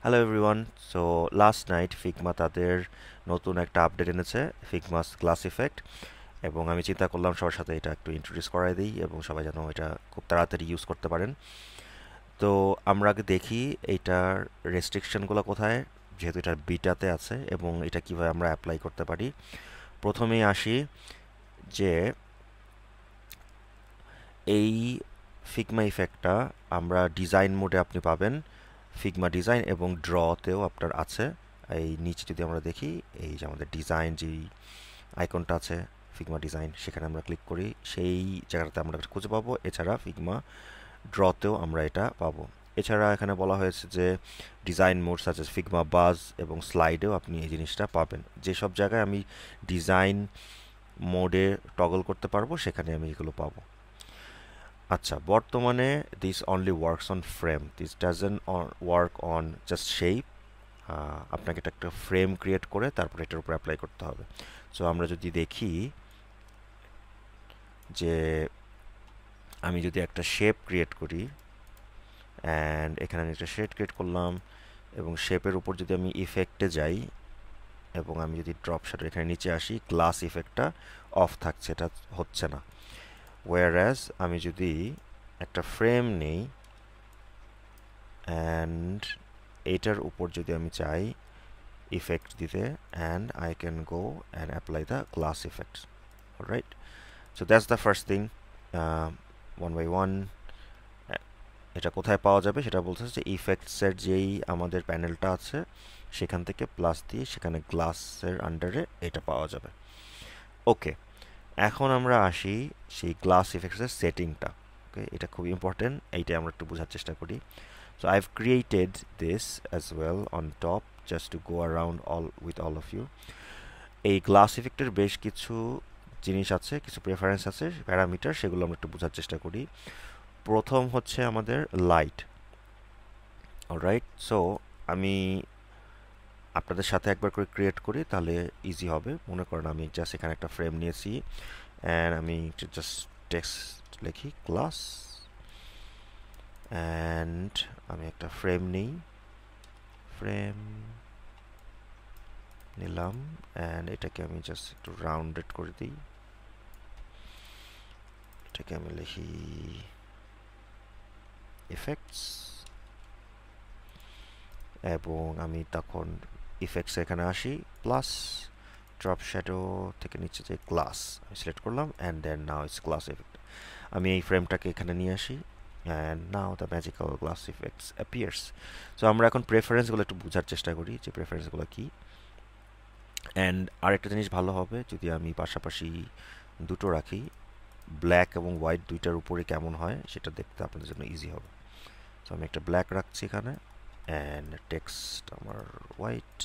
Hello everyone. So last night Figma তাদের নতুন একটা আপডেট এনেছে, ফিগমাস ক্লাস ইফেক্ট। এবং আমি চিন্তা করলাম সবার সাথে এটা একটু ইন্ট্রোডিউস করাই দিই এবং সবাই যেন এটা খুব তাড়াতাড়ি ইউজ করতে পারেন। তো আমরা আগে দেখি এইটার রেস্ট্রিকশনগুলো কোথায়, যেহেতু এটা বিটাতে আছে, এবং এটা কিভাবে আমরা অ্যাপ্লাই করতে পারি। প্রথমেই আসি যে এই ফিগমা ইফেক্টটা আমরা ডিজাইন মোডে আপনি পাবেন, ফিগমা ডিজাইন এবং ড্রতেও আপনার আছে। এই নিচে যদি আমরা দেখি, এই যে আমাদের ডিজাইন যেই আইকনটা আছে ফিগমা ডিজাইন, সেখানে আমরা ক্লিক করি, সেই জায়গাটাতে আমরা এটা খুঁজে পাবো। এছাড়া ফিগমা ড্রতেও আমরা এটা পাবো। এছাড়া এখানে বলা হয়েছে যে ডিজাইন মোডস আছে, ফিগমা বাজ এবং স্লাইডেও আপনি এই জিনিসটা পাবেন। যেসব জায়গায় আমি ডিজাইন মোডে টগল করতে পারবো সেখানে আমি এগুলো পাবো। আচ্ছা, বর্তমানে this only works on frame, this doesn't work on just shape. আপনাকে এটা একটা ফ্রেম ক্রিয়েট করে তারপর এটার উপর অ্যাপ্লাই করতে হবে। সো আমরা যদি দেখি যে আমি যদি একটা শেপ ক্রিয়েট করি, অ্যান্ড এখানে আমি একটা শেড ক্রিয়েট করলাম, এবং শেপের উপর যদি আমি ইফেক্টে যাই এবং আমি যদি ড্রপ শ্যাডো এখানে নিচে আসি, গ্লাস ইফেক্টটা অফ থাকছে, এটা হচ্ছে না। ওয়ারঅ্যাজ আমি যদি একটা ফ্রেম নেই অ্যান্ড এটার উপর যদি আমি চাই ইফেক্ট দিতে, and I can go and apply the glass effects. Right, so that's the first thing. One by one এটা কোথায় পাওয়া যাবে সেটা বলছে যে ইফেক্টসের যেই আমাদের প্যানেলটা আছে সেখান থেকে প্লাস দিয়ে সেখানে গ্লাসের আন্ডারে এটা পাওয়া যাবে। ওকে, এখন আমরা আসি সেই গ্লাস ইফেক্টসের সেটিংটা। ওকে, এটা খুব ইম্পর্টেন্ট, এইটা আমরা একটু বোঝার চেষ্টা করি। So I have created this as well on top, just to go around all with all of you. এই গ্লাস ইফেক্টের বেশ কিছু জিনিস আছে, কিছু প্রেফারেন্স আছে, প্যারামিটার, সেগুলো আমরা একটু বোঝার চেষ্টা করি। প্রথম হচ্ছে আমাদের লাইট। অলরাইট, সো আমি আপনাদের সাথে একবার করে ক্রিয়েট করি, তাহলে ইজি হবে। মনে করেন আমি জাস্ট এখানে একটা ফ্রেম নিয়েছি, অ্যান্ড আমি জাস্ট টেক্সট লিখি ক্লাস, অ্যান্ড আমি একটা ফ্রেম নিই, ফ্রেম নিলাম, অ্যান্ড এটাকে আমি জাস্ট একটু রাউন্ডেড করে দিই, এটাকে আমি লিখি ইফেক্টস, এবং আমি তখন ইফেক্টস এখানে আসি, প্লাস ড্রপ শ্যাডো থেকে নিচে যে গ্লাস আমি সিলেক্ট করলাম, and then now it's glass effect. আমি এই ফ্রেমটাকে এখানে নিয়ে আসি, and now the magical glass effects appears. সো আমরা এখন প্রেফারেন্সগুলো একটু বোঝার চেষ্টা করি যে প্রেফারেন্সগুলো কী। অ্যান্ড আরেকটা জিনিস ভালো হবে যদি আমি পাশাপাশি দুটো রাখি, ব্ল্যাক এবং হোয়াইট দুইটার উপরে কেমন হয় সেটা দেখতে আপনাদের জন্য ইজি হবে। সো আমি একটা ব্ল্যাক রাখছি এখানে, অ্যান্ড টেক্সট আমার হোয়াইট,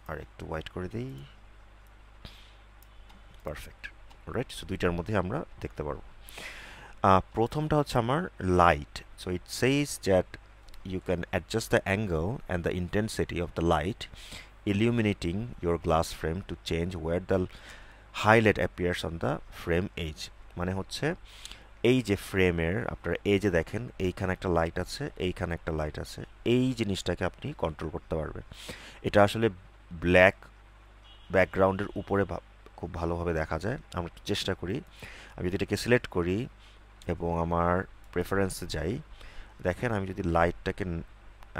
আর একটু হোয়াইট করে দিই, পারফেক্ট। রাইট, সো দুইটার মধ্যে আমরা দেখতে পারবো। প্রথমটা হচ্ছে আমার light. So it সেইজ that you can adjust the angle and the intensity of the light illuminating your glass frame to change where the highlight appears on the frame edge। মানে হচ্ছে এই যে ফ্রেমের আপনার এজে দেখেন এইখানে একটা লাইট আছে, এইখানে একটা লাইট আছে, এই জিনিসটাকে আপনি কন্ট্রোল করতে পারবেন। এটা আসলে ব্ল্যাক ব্যাকগ্রাউন্ডের উপরে খুব ভালোভাবে দেখা যায়। আমরা একটু চেষ্টা করি, আমি যদি এটাকে সিলেক্ট করি এবং আমার প্রেফারেন্সে যাই, দেখেন আমি যদি লাইটটাকে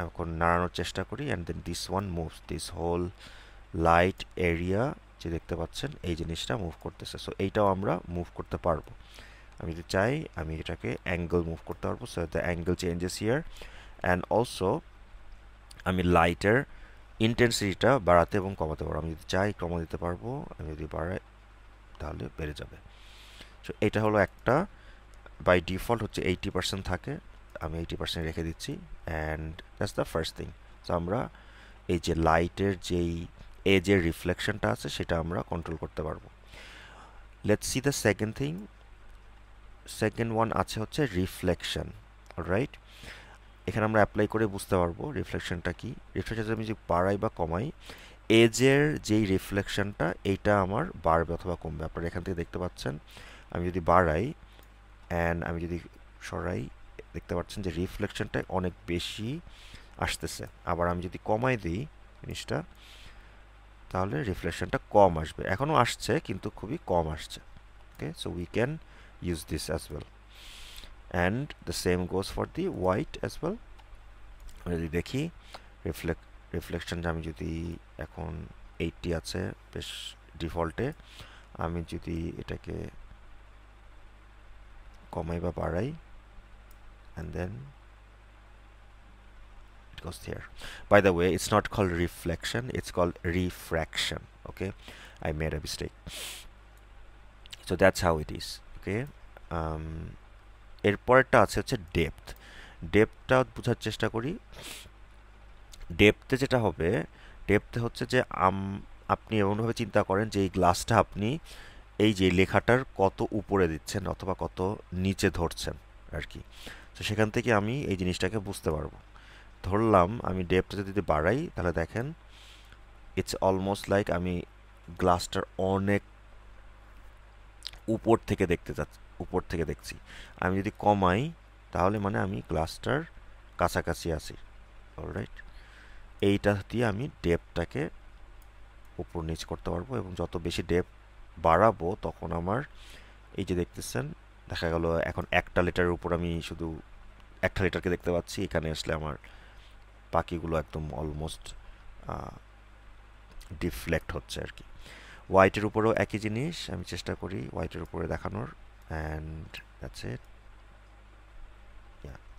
এখন নাড়ানোর চেষ্টা করি, and then this one moves, this whole light area যে দেখতে পাচ্ছেন এই জিনিসটা মুভ করতেছে। সো এইটাও আমরা মুভ করতে পারবো। আমি যদি চাই আমি এটাকে অ্যাঙ্গেল মুভ করতে পারবো, so the angle changes here. And also আমি লাইটের ইন্টেন্সিটিটা বাড়াতে এবং কমাতে পারবো। আমি যদি চাই কমা দিতে পারবো, আমি যদি বাড়াই তাহলে বেড়ে যাবে। সো এটা হলো একটা, বাই ডিফল্ট হচ্ছে 80% থাকে, আমি 80% রেখে দিচ্ছি, and that's the first thing. So আমরা এই যে লাইটের যেই এজের রিফ্লেকশনটা আছে সেটা আমরা কন্ট্রোল করতে পারবো। Let's see the second thing. Second one আছে হচ্ছে রিফ্লেকশন। রাইট, এখানে আমরা অ্যাপ্লাই করে বুঝতে পারবো রিফ্লেকশনটা কি। রিফ্লেকশন আমি যদি বাড়াই বা কমাই, এজের যেই রিফ্লেকশনটা এইটা আমার বাড়বে অথবা কমবে। আপনারা এখান থেকে দেখতে পাচ্ছেন, আমি যদি বাড়াই অ্যান্ড আমি যদি সরাই, দেখতে পাচ্ছেন যে রিফ্লেকশনটা অনেক বেশি আসতেছে। আবার আমি যদি কমাই দিই জিনিসটা, তাহলে রিফ্লেকশনটা কম আসবে। এখনও আসছে কিন্তু খুবই কম আসছে। Okay, so we can use this as well, and the same goes for the white as well. যদি দেখি রিফ্লেকশন আমি যদি এখন 80 আছে বেশ ডিফল্টে, আমি যদি এটাকে কমাই বা বাড়াই, and then it goes there. By the way, it's not called reflection, it's called refraction. Okay, I made a mistake. So that's how it is. Okay, এরপরটা আছে হচ্ছে ডেপথ। ডেপথটা বোঝার চেষ্টা করি। ডেপথে যেটা হবে, ডেপথে হচ্ছে যে আপনি এমনভাবে চিন্তা করেন যে এই গ্লাসটা আপনি এই যে লেখাটার কত উপরে দিচ্ছেন অথবা কত নিচে ধরছেন আর কি। তো সেখান থেকে আমি এই জিনিসটাকে বুঝতে পারবো। ধরলাম আমি ডেপথটা যদি বাড়াই, তাহলে দেখেন ইটস অলমোস্ট লাইক আমি গ্লাসটার অনেক উপর থেকে দেখছি। আমি যদি কমাই, তাহলে মানে আমি গ্লাসটার কাছাকাছি আছি। অলরাইট, এইটা দিয়ে আমি ডেপথটাকে উপর নিচ করতে পারবো, এবং যত বেশি ডেপথ বাড়াবো তখন আমার এই যে দেখতেছেন দেখা গেল এখন একটা লেটারের উপর আমি শুধু একটা লেটারকে দেখতে পাচ্ছি। এখানে আসলে আমার বাকিগুলো একদম অলমোস্ট ডিফ্লেক্ট হচ্ছে আর কি। হোয়াইটের উপরেও একই জিনিস আমি চেষ্টা করি হোয়াইটের উপরে দেখানোর, and that's it.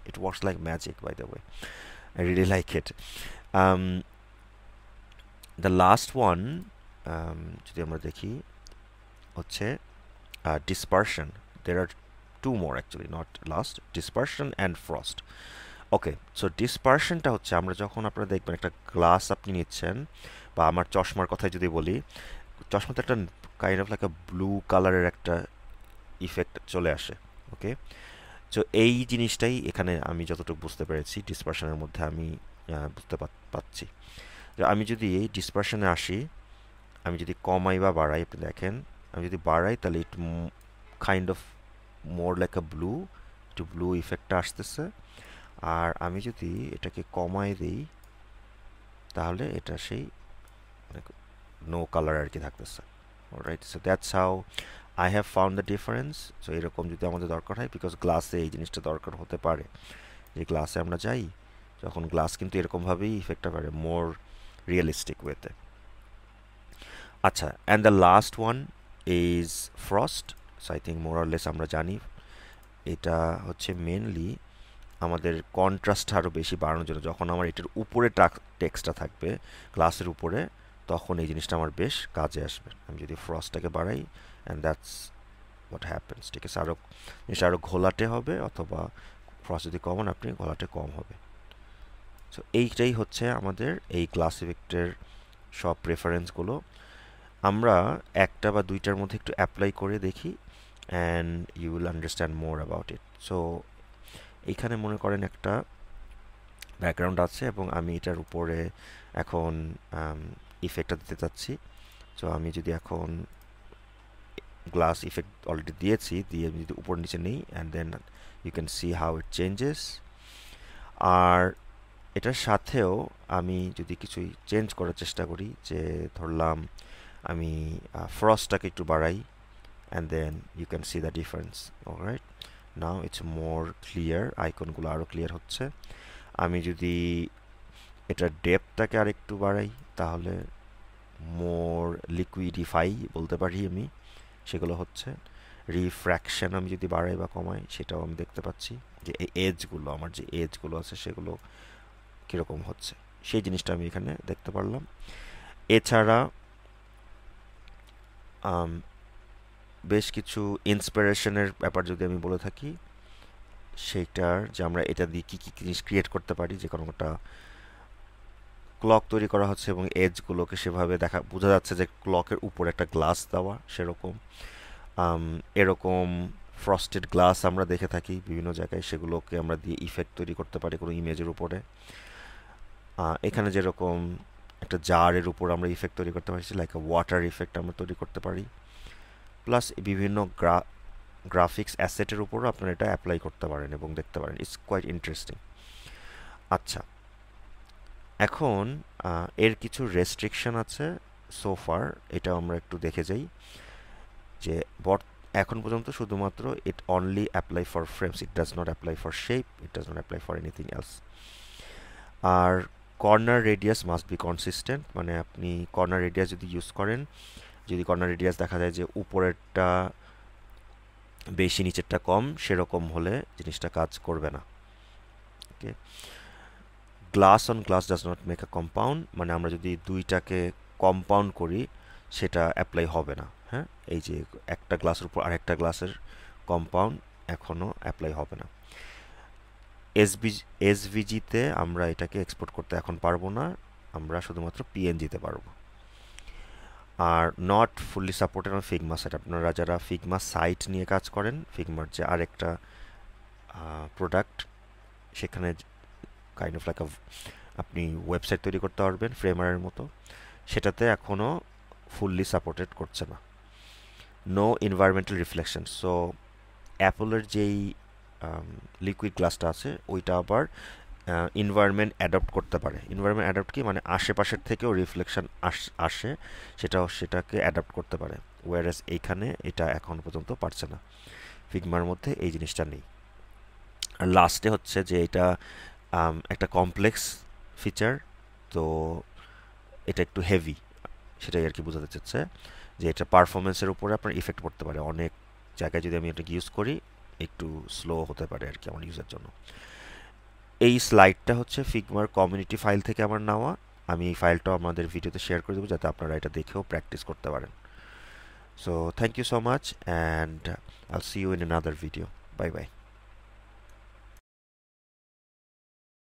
It works like magic, by the way, I really like it. The last one, যদি আমরা দেখি হচ্ছে dispersion. There are two more actually, not last. Dispersion and frost. Okay, so ডিসপারশনটা হচ্ছে আমরা যখন আপনারা দেখবেন একটা গ্লাস আপনি নিচ্ছেন, বা আমার চশমার কথাই যদি বলি, চশমাতে একটা kind of like a blue কালারের একটা ইফেক্ট চলে আসে। ওকে, সো এই জিনিসটাই এখানে আমি যতটুকু বুঝতে পেরেছি ডিসপারশনের মধ্যে আমি বুঝতে পাচ্ছি। যে আমি যদি এই ডিসপারশনে আসি, আমি যদি কমাই বা বাড়াই, আপনি দেখেন আমি যদি বাড়াই তাহলে ইট kind of more like a blue ইফেক্টটা আসতেছে। আর আমি যদি এটাকে কমাই দিই, তাহলে এটা সেই নো কালার আর কি থাকতেছে। Alright, so that's how I have found the difference. So এরকম যদি আমাদের দরকার হয়, বিকজ গ্লাসে এই জিনিসটা দরকার হতে পারে, যে গ্লাসে আমরা যাই যখন গ্লাস কিন্তু এরকমভাবেই ইফেক্টটা পারে মোর রিয়েলিস্টিক ওয়েতে। আচ্ছা, and the last one is frost. So I think more or less আমরা জানি এটা হচ্ছে মেনলি আমাদের কন্ট্রাস্ট আরও বেশি বাড়ানোর জন্য। যখন আমার এটার উপরে টেক্সটটা থাকবে গ্লাসের উপরে, তখন এই জিনিসটা আমার বেশ কাজে আসবে। আমি যদি ফ্রস্টটাকে বাড়াই, অ্যান্ড দ্যাটস হোয়াট হ্যাপেন্স। ঠিক আছে, জিনিসটা আরও ঘোলাটে হবে, অথবা ফ্রস্ট যদি কমান আপনি ঘোলাটে কম হবে। সো এইটাই হচ্ছে আমাদের এই গ্লাস ইফেক্টের সব প্রেফারেন্সগুলো। আমরা একটা বা দুইটার মধ্যে একটু অ্যাপ্লাই করে দেখি, and you will understand more about it. So এইখানে মনে করেন একটা ব্যাকগ্রাউন্ড আছে, এবং আমি এটার উপরে এখন ইফেক্টটা দিতে চাচ্ছি। সো আমি যদি এখন গ্লাস ইফেক্ট অলরেডি দিয়েছি, দিয়ে আমি যদি উপর নিচে নিই, and then you can see how it changes. আর এটার সাথেও আমি যদি কিছুই চেঞ্জ করার চেষ্টা করি, যে ধরলাম আমি ফ্রস্টটাকে একটু বাড়াই, and then you can see the difference. Alright, now it's more clear, আইকনগুলো আরও ক্লিয়ার হচ্ছে। আমি যদি এটার ডেপথটাকে আর একটু বাড়াই, তাহলে মোর লিকুইডিফাই বলতে পারি আমি, সেগুলো হচ্ছে। রিফ্র্যাকশন আমি যদি বাড়াই বা কমাই, সেটাও আমি দেখতে পাচ্ছি যে এই এজগুলো, আমার যে এজগুলো আছে সেগুলো কীরকম হচ্ছে, সেই জিনিসটা আমি এখানে দেখতে পারলাম। এছাড়া বেশ কিছু ইন্সপিরেশনের ব্যাপার যদি আমি বলে থাকি, সেইটার যে আমরা এটা দিয়ে কী কী জিনিস ক্রিয়েট করতে পারি। যে কোনো একটা ক্লক তৈরি করা হচ্ছে এবং এজগুলোকে সেভাবে বোঝা যাচ্ছে যে ক্লকের উপর একটা গ্লাস দেওয়া, সেরকম এরকম ফ্রস্টেড গ্লাস আমরা দেখে থাকি বিভিন্ন জায়গায়, সেগুলোকে আমরা দিয়ে ইফেক্ট তৈরি করতে পারি কোনো ইমেজের উপরে। এখানে যেরকম একটা জারের উপর আমরা ইফেক্ট তৈরি করতে পারি, লাইক ওয়াটার ইফেক্ট আমরা তৈরি করতে পারি। প্লাস বিভিন্ন গ্রাফিক্স অ্যাসেটের উপরও আপনারা এটা অ্যাপ্লাই করতে পারেন এবং দেখতে পারেন। It's quite interesting. আচ্ছা, এখন এর কিছু রেস্ট্রিকশন আছে সো ফার, এটা আমরা একটু দেখে যাই যে এখন পর্যন্ত শুধুমাত্র it only apply for frames, it does not apply for shape, it does not apply for anything else. আর corner radius must be consistent, মানে আপনি কর্নার রেডিয়াস যদি ইউজ করেন, যদি কর্নার রেডিয়াস দেখা যায় যে উপরেরটা বেশি নিচেরটা কম, সেরকম হলে জিনিসটা কাজ করবে না। Okay, glass on glass does not make a compound, মানে আমরা যদি দুইটাকে কম্পাউন্ড করি সেটা অ্যাপ্লাই হবে না। হ্যাঁ, এই যে একটা গ্লাসের উপর আরেকটা গ্লাসের কম্পাউন্ড এখনও অ্যাপ্লাই হবে না। এসভিজিতে আমরা এটাকে এক্সপোর্ট করতে এখন পারবো না, আমরা শুধুমাত্র পিএনজিতে পারবো। আর not fully supported on Figma site, আপনারা যারা ফিগমা সাইট নিয়ে কাজ করেন, ফিগমার যে আরেকটা প্রোডাক্ট, সেখানে কাইন্ড অফ লাইক আপনি ওয়েবসাইট তৈরি করতে পারবেন ফ্রেমারের মতো, সেটাতে এখনও ফুললি সাপোর্টেড করছে না। নো এনভায়রনমেন্টাল রিফ্লেকশন, সো অ্যাপলের যেই লিকুইড গ্লাসটা আছে ওইটা আবার এনভায়রনমেন্ট অ্যাডপ্ট করতে পারে। এনভায়রনমেন্ট অ্যাডপ্ট কি, মানে আশেপাশের থেকেও রিফ্লেকশন আসে, সেটাকে অ্যাডপ্ট করতে পারে, ওয়ারেস এইখানে এটা এখন পর্যন্ত পারছে না, ফিগমার মধ্যে এই জিনিসটা নেই। আর লাস্টে হচ্ছে যে এটা একটা কমপ্লেক্স ফিচার, তো এটা একটু হেভি, সেটাই আর কি বোঝাতে চাচ্ছে যে এটা পারফরমেন্সের উপরে আপনার ইফেক্ট পড়তে পারে। অনেক জায়গায় যদি আমি এটাকে ইউজ করি একটু স্লো হতে পারে আর কি আমার ইউজের জন্য। এই স্লাইডটা হচ্ছে ফিগমার কমিউনিটি ফাইল থেকে আমার নেওয়া, আমি এই ফাইলটা আমাদের ভিডিওতে শেয়ার করে দেবো যাতে আপনারা এটা দেখেও প্র্যাকটিস করতে পারেন। So thank you so much and I'll see you in another video. Bye by.